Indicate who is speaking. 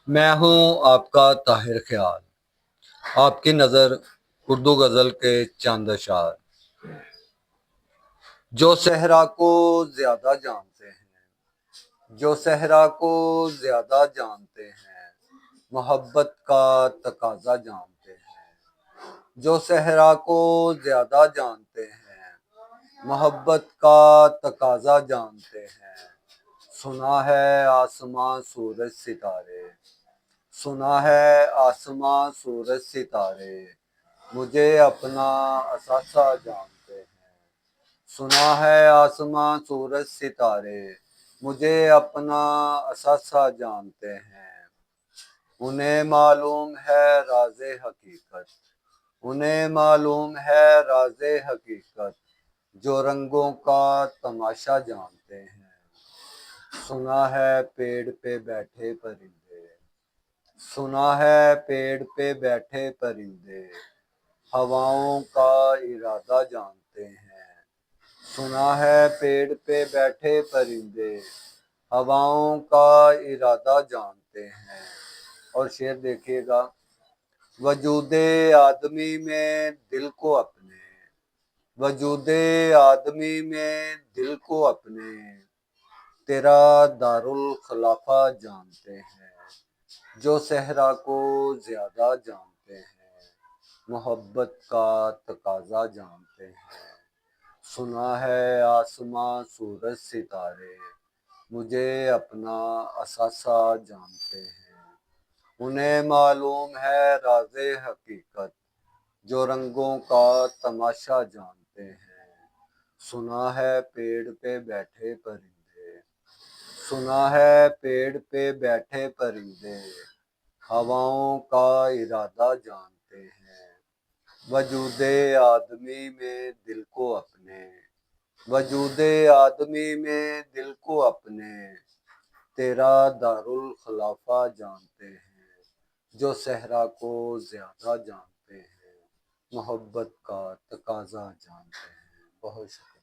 Speaker 1: میں ہوں آپ کا طاہر خیال، آپ کی نظر اردو غزل کے چاند اشار، جو صحرا کو زیادہ جانتے ہیں، جو صحرا کو زیادہ جانتے ہیں، محبت کا تقاضا جانتے ہیں، جو صحرا کو زیادہ جانتے ہیں، محبت کا تقاضا جانتے ہیں، سنا ہے آسماں سورج ستارے، سنا ہے آسماں سورج ستارے، مجھے اپنا اثاثہ جانتے ہیں، سنا ہے آسماں سورج ستارے، مجھے اپنا اثاثہ جانتے ہیں، انہیں معلوم ہے راز حقیقت، انہیں معلوم ہے راز حقیقت، جو رنگوں کا تماشا جانتے ہیں، سنا ہے پیڑ پہ بیٹھے پرندے، سنا ہے پیڑ پہ بیٹھے پرندے، ہواؤں کا ارادہ جانتے ہیں، سنا ہے پیڑ پہ بیٹھے پرندے، ہواؤں کا ارادہ جانتے ہیں۔ اور شعر دیکھیے گا، وجود آدمی میں دل کو اپنے، وجود آدمی میں دل کو اپنے، تیرا دارالخلافہ جانتے ہیں، جو صحرا کو زیادہ جانتے ہیں، محبت کا تقاضا جانتے ہیں، سنا ہے آسماں سورج ستارے، مجھے اپنا اثاثہ جانتے ہیں، انہیں معلوم ہے راز حقیقت، جو رنگوں کا تماشا جانتے ہیں، سنا ہے پیڑ پہ بیٹھے پرندے، سنا ہے پیڑ پہ بیٹھے پرندے، ہواؤں کا ارادہ جانتے ہیں، وجود آدمی میں دل کو اپنے، وجود آدمی میں دل کو اپنے، تیرا دارالخلافہ جانتے ہیں، جو صحرا کو زیادہ جانتے ہیں، محبت کا تقاضا جانتے ہیں۔ بہت شکریہ۔